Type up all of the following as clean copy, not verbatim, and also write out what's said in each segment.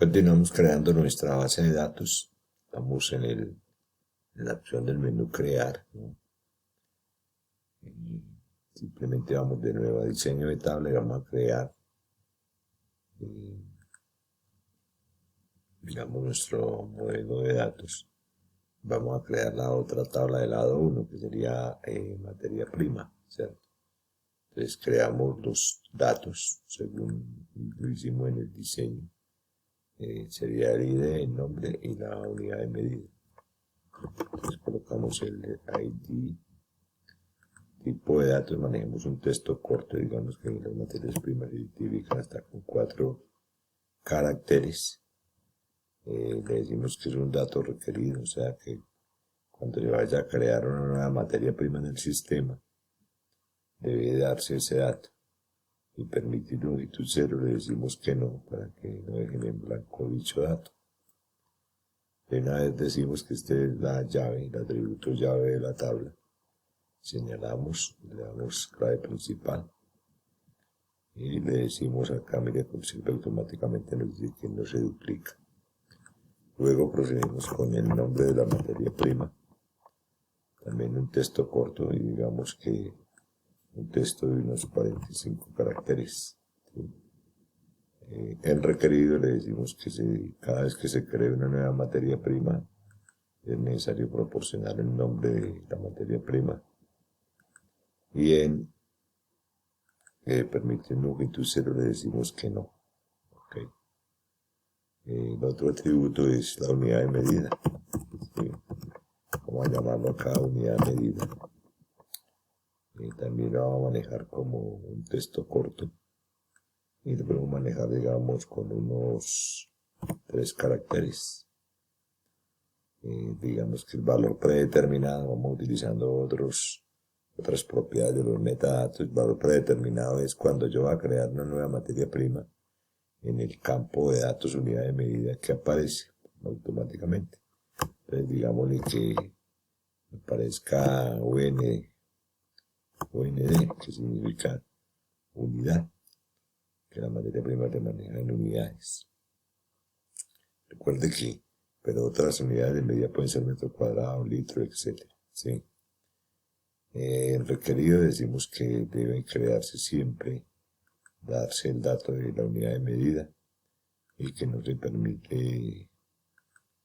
Continuamos creando nuestra base de datos. Estamos en la opción del menú crear, ¿no? Y simplemente vamos de nuevo a diseño de tabla y vamos a crear, digamos, nuestro modelo de datos. Vamos a crear la otra tabla del lado 1, que sería materia prima, ¿cierto? Entonces creamos los datos según lo hicimos en el diseño. Sería el ID, el nombre y la unidad de medida. Entonces colocamos el ID, tipo de datos, manejamos un texto corto, digamos que las materias primas se identifican hasta con 4 caracteres. Le decimos que es un dato requerido, o sea que cuando yo vaya a crear una nueva materia prima en el sistema, debe darse ese dato. Y permitir longitud 0 le decimos que no, para que no dejen en blanco dicho dato. De una vez decimos que esta es la llave, el atributo llave de la tabla. Señalamos, le damos clave principal. Y le decimos acá, mire, siempre automáticamente nos dice que no se duplica. Luego procedemos con el nombre de la materia prima. También un texto corto y digamos que un texto de unos 45 caracteres. ¿Sí? El requerido le decimos que cada vez que se cree una nueva materia prima es necesario proporcionar el nombre de la materia prima. Y en permite longitud 0 le decimos que no. Okay. El otro atributo es la unidad de medida. ¿Sí? Vamos a llamarlo acá unidad de medida. También lo vamos a manejar como un texto corto. Y lo podemos manejar, digamos, con unos 3 caracteres. Digamos que el valor predeterminado, vamos utilizando otras propiedades de los metadatos. El valor predeterminado es cuando yo voy a crear una nueva materia prima en el campo de datos unidad de medida que aparece automáticamente. Entonces digámosle que aparezca UND, que significa unidad, que la materia prima se maneja en unidades. Recuerde que, pero otras unidades de medida pueden ser metro cuadrado, litro, etc. ¿Sí? En requerido decimos que debe crearse siempre, darse el dato de la unidad de medida y que no se permite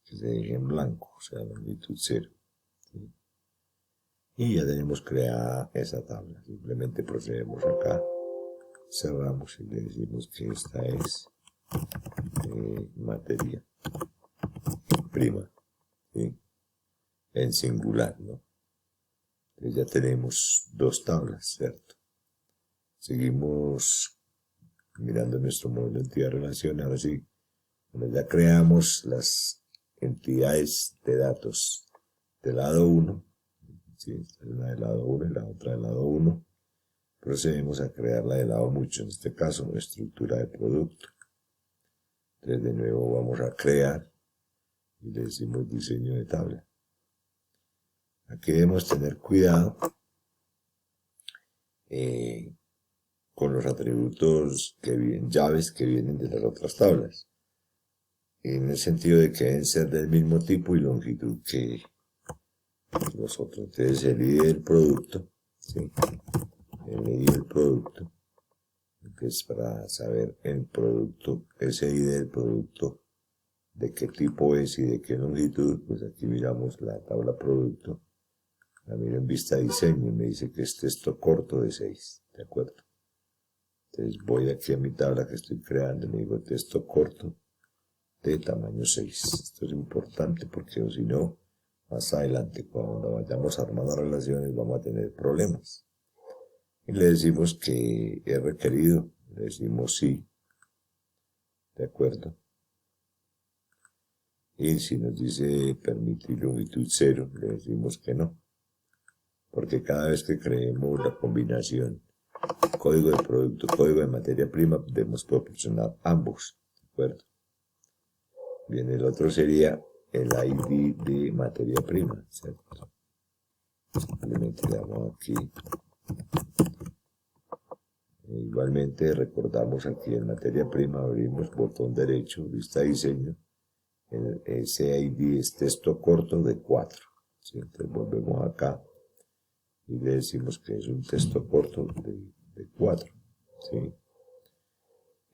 que se deje en blanco, o sea, longitud 0. ¿Sí? Y ya tenemos creada esa tabla. Simplemente procedemos acá, cerramos y le decimos que esta es materia prima, ¿sí? En singular, ¿no? Entonces ya tenemos 2 tablas, ¿cierto? Seguimos mirando nuestro modelo de entidad-relación. Ahora sí, bueno, ya creamos las entidades de datos del lado 1. ¿Sí? Esta es la del lado 1 y la otra del lado 1. Procedemos a crear la del lado mucho, en este caso una estructura de producto. Entonces de nuevo vamos a crear y le decimos diseño de tabla. Aquí debemos tener cuidado con los atributos que vienen, llaves que vienen de las otras tablas, en el sentido de que deben ser del mismo tipo y longitud que los otros. Entonces el ID del producto, ¿sí? El ID del producto, que es para saber el producto, ese ID del producto, de qué tipo es y de qué longitud. Pues aquí miramos la tabla producto, la miro en vista diseño y me dice que es texto corto de 6, ¿de acuerdo? Entonces voy aquí a mi tabla que estoy creando y le digo texto corto de tamaño 6. Esto es importante porque si no, más adelante cuando vayamos a armar las relaciones vamos a tener problemas. Y le decimos que es requerido, le decimos sí, ¿de acuerdo? Y si nos dice permitir longitud 0, le decimos que no. Porque cada vez que creemos la combinación código de producto, código de materia prima, debemos proporcionar ambos, ¿de acuerdo? Bien, el otro sería el ID de materia prima, ¿cierto? Simplemente le damos aquí ID Igualmente recordamos aquí en materia prima, abrimos botón derecho, vista diseño, ese ID es texto corto de 4. ¿Sí? Entonces volvemos acá y le decimos que es un texto corto de 4. ¿Sí?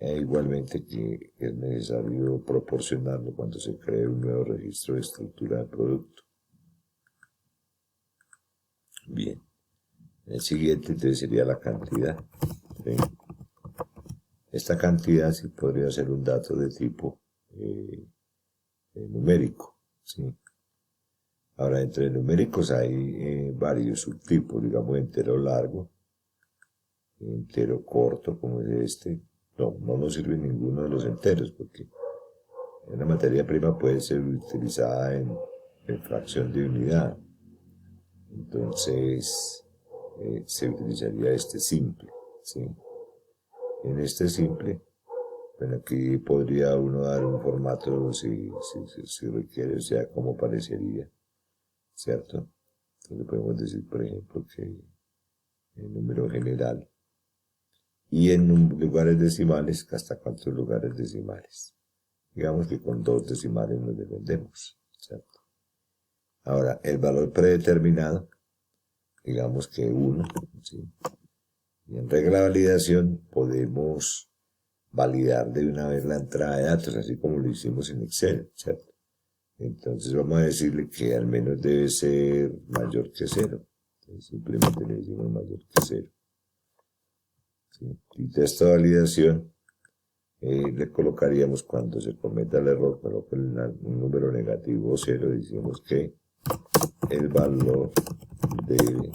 Igualmente que es necesario proporcionarlo cuando se cree un nuevo registro de estructura de producto. Bien, el siguiente entonces sería la cantidad. ¿Sí? Esta cantidad sí podría ser un dato de tipo numérico. ¿Sí? Ahora, entre numéricos hay varios subtipos, digamos entero largo, entero corto, como es este. No nos sirve ninguno de los enteros, porque una materia prima puede ser utilizada en fracción de unidad. Entonces, se utilizaría este simple. ¿Sí? En este simple, bueno, aquí podría uno dar un formato si requiere, o sea, como parecería, ¿cierto? Entonces podemos decir, por ejemplo, que el número general y en lugares decimales, ¿hasta cuántos lugares decimales? Digamos que con 2 decimales nos defendemos, ¿cierto? Ahora, el valor predeterminado, digamos que 1, ¿sí? Y en regla de validación podemos validar de una vez la entrada de datos, así como lo hicimos en Excel, ¿cierto? Entonces vamos a decirle que al menos debe ser mayor que 0. Entonces simplemente le decimos mayor que 0. ¿Sí? Y texto de validación le colocaríamos cuando se cometa el error, pero con un número negativo o 0, decimos que el valor debe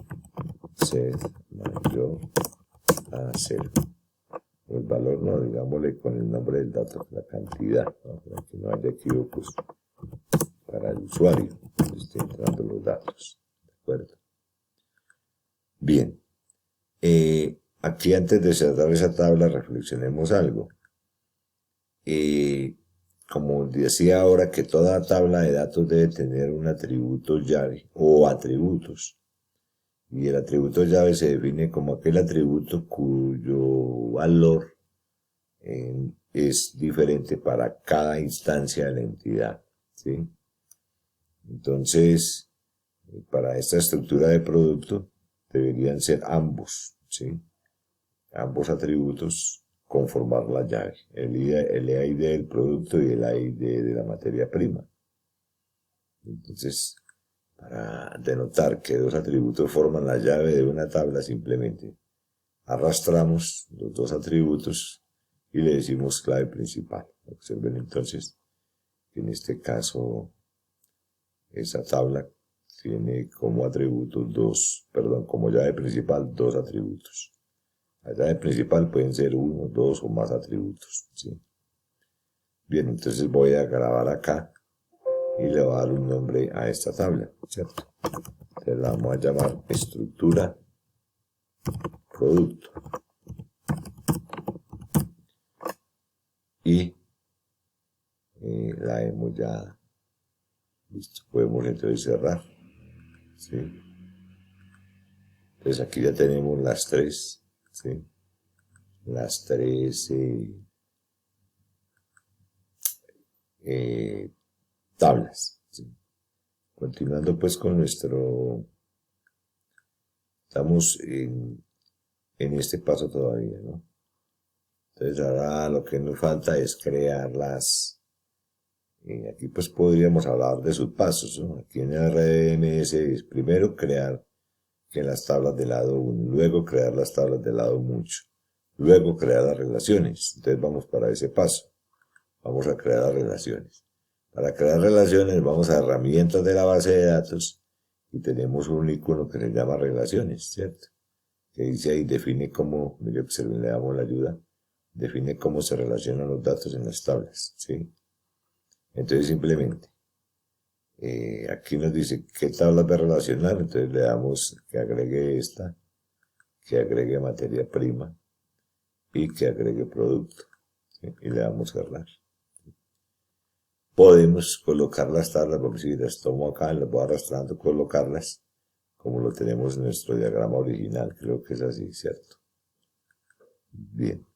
ser mayor a 0. El valor no, digámosle con el nombre del dato, la cantidad, ¿no? Para que no haya equívocos para el usuario que esté entrando los datos. ¿De acuerdo? Bien. Aquí antes de cerrar esa tabla reflexionemos algo. Como decía ahora que toda tabla de datos debe tener un atributo llave o atributos. Y el atributo llave se define como aquel atributo cuyo valor es diferente para cada instancia de la entidad. ¿Sí? Entonces, para esta estructura de producto deberían ser ambos, ¿sí? Ambos atributos conformar la llave, el ID del producto y el ID de la materia prima. Entonces, para denotar que dos atributos forman la llave de una tabla, simplemente arrastramos los dos atributos y le decimos clave principal. Observen entonces que en este caso esa tabla tiene como atributos como llave principal dos atributos. La llave principal pueden ser 1, 2 o más atributos. ¿Sí? Bien, entonces voy a grabar acá y le voy a dar un nombre a esta tabla, ¿cierto? Entonces la vamos a llamar estructura producto. Y la hemos ya listo. Podemos entonces cerrar. ¿Sí? Entonces aquí ya tenemos las tres. ¿Sí? Las tres tablas. ¿Sí? Continuando pues con estamos en este paso todavía, ¿no? Entonces ahora lo que nos falta es crear aquí pues podríamos hablar de sus pasos, ¿no? Aquí en el RDMS es primero crear que las tablas de lado 1, luego crear las tablas de lado mucho, luego crear las relaciones. Entonces vamos para ese paso, vamos a crear las relaciones. Para crear relaciones vamos a herramientas de la base de datos y tenemos un icono que se llama relaciones, ¿cierto? Que dice ahí, define cómo, mire, observen, le damos la ayuda, define cómo se relacionan los datos en las tablas, ¿sí? Entonces simplemente, aquí nos dice qué tablas va a relacionar, entonces le damos que agregue esta, que agregue materia prima y que agregue producto, ¿sí? Y le damos cerrar. Podemos colocar las tablas, porque si las tomo acá, las voy arrastrando, colocarlas como lo tenemos en nuestro diagrama original, creo que es así, ¿cierto? Bien,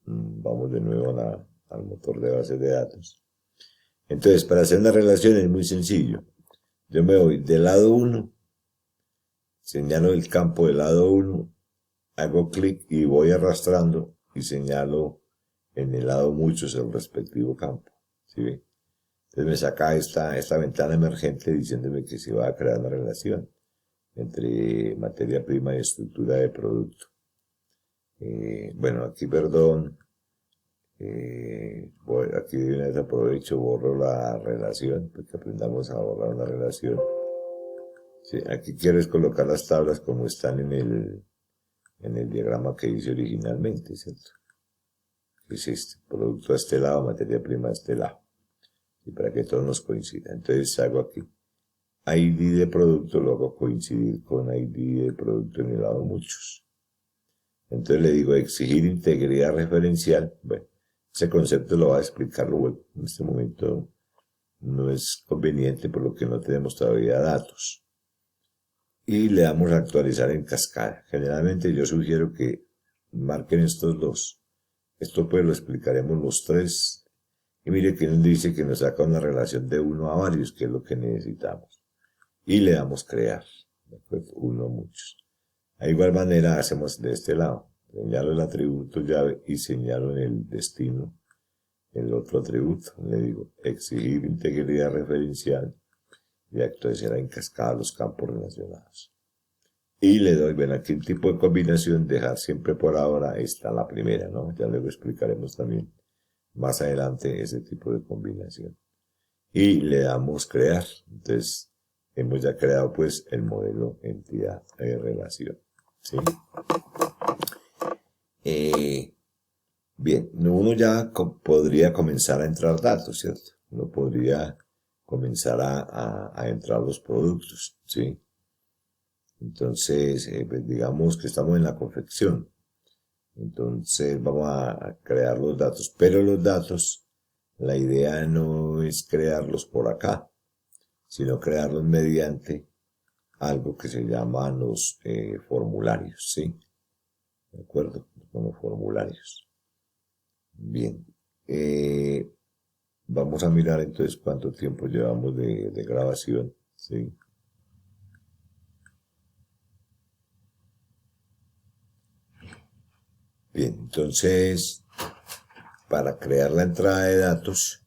vamos de nuevo al motor de bases de datos. Entonces, para hacer una relación es muy sencillo. Yo me voy del lado 1, señalo el campo del lado 1, hago clic y voy arrastrando y señalo en el lado muchos el respectivo campo. ¿Sí ven? Entonces me saca esta ventana emergente diciéndome que se va a crear una relación entre materia prima y estructura de producto. Bueno, aquí perdón, aquí de una vez aprovecho, borro la relación, porque aprendamos a borrar una relación. Sí, aquí quieres colocar las tablas como están en el diagrama que hice originalmente, ¿cierto? Es este, producto a este lado, materia prima a este lado. Y para que todo nos coincida. Entonces hago aquí ID de producto, lo hago coincidir con ID de producto en el lado muchos. Entonces le digo exigir integridad referencial. Bueno, ese concepto lo va a explicar luego. En este momento no es conveniente por lo que no tenemos todavía datos. Y le damos a actualizar en cascada. Generalmente yo sugiero que marquen estos dos. Esto pues lo explicaremos los tres. Y mire que nos dice que nos saca una relación de 1 a varios, que es lo que necesitamos. Y le damos crear. Después 1 muchos. De igual manera hacemos de este lado. Señalo el atributo llave y señalo en el destino el otro atributo. Le digo exigir integridad referencial y actualizará en cascada los campos relacionados. Y le doy, ven aquí el tipo de combinación, dejar siempre por ahora está la primera, ¿no? Ya luego explicaremos también más adelante ese tipo de combinación. Y le damos crear. Entonces, hemos ya creado pues el modelo entidad de relación. ¿Sí? Bien, uno ya podría comenzar a entrar datos, ¿cierto? Uno podría comenzar a entrar los productos, ¿sí? Entonces, pues digamos que estamos en la confección. Entonces vamos a crear los datos, pero los datos, la idea no es crearlos por acá, sino crearlos mediante algo que se llama los formularios, ¿sí? ¿De acuerdo? Con los formularios. Bien. Vamos a mirar entonces cuánto tiempo llevamos de grabación, ¿sí? Bien, entonces, para crear la entrada de datos,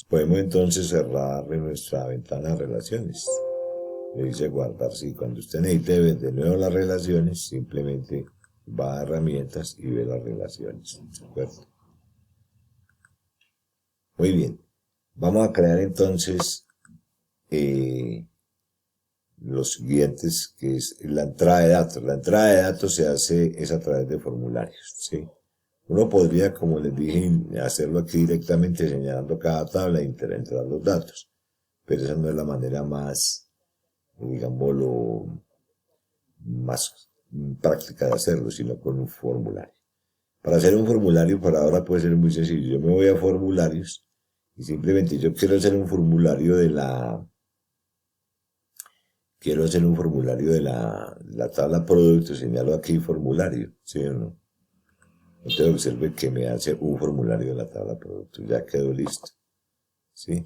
podemos entonces cerrar nuestra ventana de relaciones. Le dice guardar, sí, cuando usted necesite ver de nuevo las relaciones, simplemente va a herramientas y ve las relaciones, ¿de acuerdo? Muy bien, vamos a crear entonces los siguientes, que es la entrada de datos. La entrada de datos es a través de formularios, ¿sí? Uno podría, como les dije, hacerlo aquí directamente señalando cada tabla e entrar los datos, pero esa no es la manera más, digámoslo, más práctica de hacerlo, sino con un formulario. Para hacer un formulario, por ahora puede ser muy sencillo. Yo me voy a formularios y simplemente yo quiero hacer un formulario de la tabla producto, señalo aquí formulario, ¿sí o no? Entonces observe que me hace un formulario de la tabla producto, ya quedó listo, ¿sí?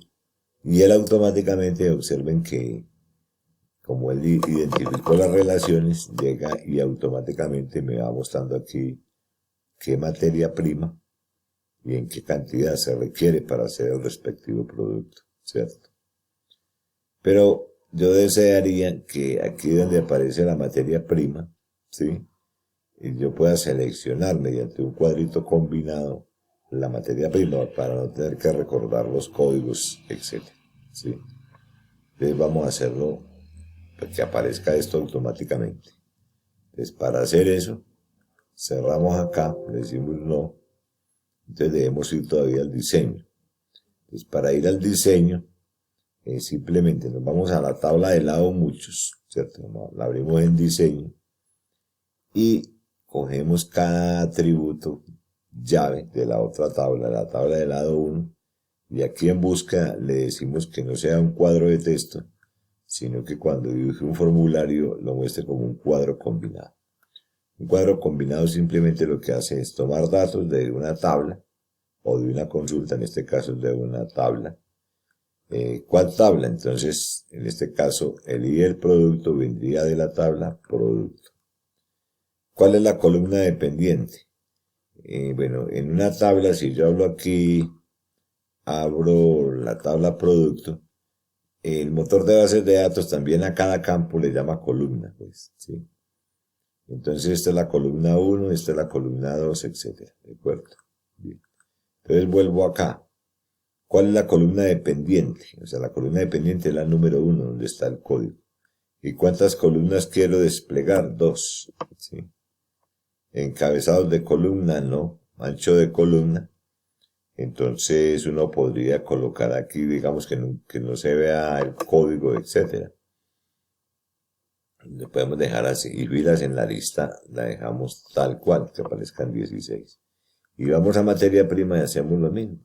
Y él automáticamente, observen que, como él identificó las relaciones, llega y automáticamente me va mostrando aquí qué materia prima y en qué cantidad se requiere para hacer el respectivo producto, ¿cierto? Pero yo desearía que aquí donde aparece la materia prima, ¿sí? Y yo pueda seleccionar mediante un cuadrito combinado la materia prima para no tener que recordar los códigos, etc. ¿Sí? Entonces vamos a hacerlo para que aparezca esto automáticamente. Entonces para hacer eso, cerramos acá, le decimos no, entonces debemos ir todavía al diseño. Entonces para ir al diseño, simplemente nos vamos a la tabla de lado muchos, ¿cierto? La abrimos en diseño y cogemos cada atributo llave de la otra tabla, la tabla del lado 1, y aquí en busca le decimos que no sea un cuadro de texto, sino que cuando dibuje un formulario lo muestre como un cuadro combinado. Un cuadro combinado simplemente lo que hace es tomar datos de una tabla o de una consulta, en este caso de una tabla. ¿Cuál tabla? Entonces, en este caso, el ID del producto vendría de la tabla producto. ¿Cuál es la columna dependiente? Bueno, en una tabla, si yo hablo aquí, abro la tabla producto, el motor de bases de datos también a cada campo le llama columna, pues, ¿sí? Entonces, esta es la columna 1, esta es la columna 2, etcétera, ¿de acuerdo? Bien. Entonces, vuelvo acá. ¿Cuál es la columna dependiente? O sea, la columna dependiente es la número 1, donde está el código. ¿Y cuántas columnas quiero desplegar? 2, ¿sí? Encabezados de columna, no. Ancho de columna. Entonces uno podría colocar aquí, digamos, que no se vea el código, etcétera. Le podemos dejar así. Y filas en la lista la dejamos tal cual, que aparezcan 16. Y vamos a materia prima y hacemos lo mismo.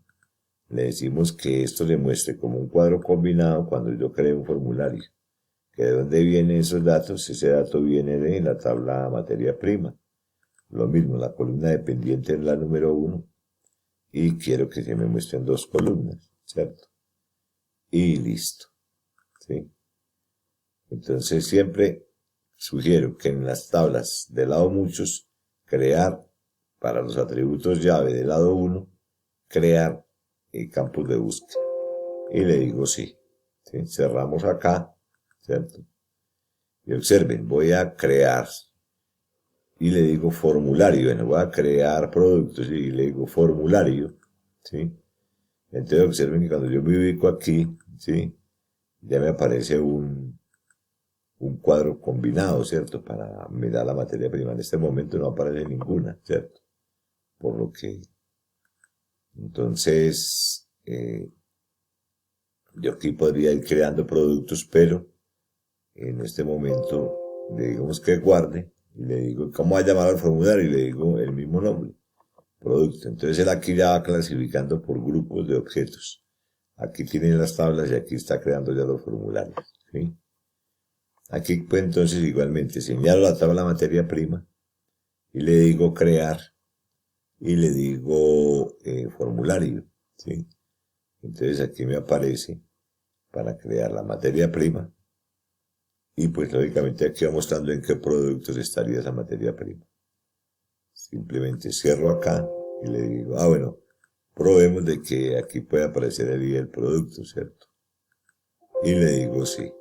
Le decimos que esto le muestre como un cuadro combinado cuando yo cree un formulario. ¿Que de dónde vienen esos datos? Ese dato viene de la tabla materia prima. Lo mismo, la columna dependiente es la número 1. Y quiero que se me muestren 2 columnas, ¿cierto? Y listo, ¿sí? Entonces siempre sugiero que en las tablas de lado muchos, crear para los atributos llave del lado 1, crear campos de búsqueda. Y le digo sí, ¿sí? Cerramos acá, ¿cierto? Y observen, voy a crear y le digo formulario. Bueno, voy a crear productos y le digo formulario, ¿sí? Entonces observen que cuando yo me ubico aquí, ¿sí? Ya me aparece un cuadro combinado, ¿cierto? Para mirar la materia prima. En este momento no aparece ninguna, ¿cierto? Por lo que, entonces, yo aquí podría ir creando productos, pero en este momento le digamos que guarde y le digo, ¿cómo va a llamar al formulario? Y le digo el mismo nombre, producto. Entonces él aquí ya va clasificando por grupos de objetos. Aquí tiene las tablas y aquí está creando ya los formularios, ¿sí? Aquí pues entonces igualmente señalo la tabla materia prima y le digo crear y le digo formulario, ¿sí? Entonces aquí me aparece para crear la materia prima y pues lógicamente aquí va mostrando en qué productos estaría esa materia prima. Simplemente cierro acá y le digo, bueno, probemos de que aquí puede aparecer el ID del producto, ¿cierto? Y le digo sí,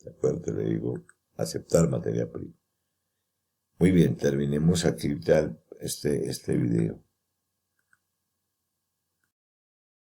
¿de acuerdo? Le digo aceptar materia prima. Muy bien, terminemos aquí ya este video.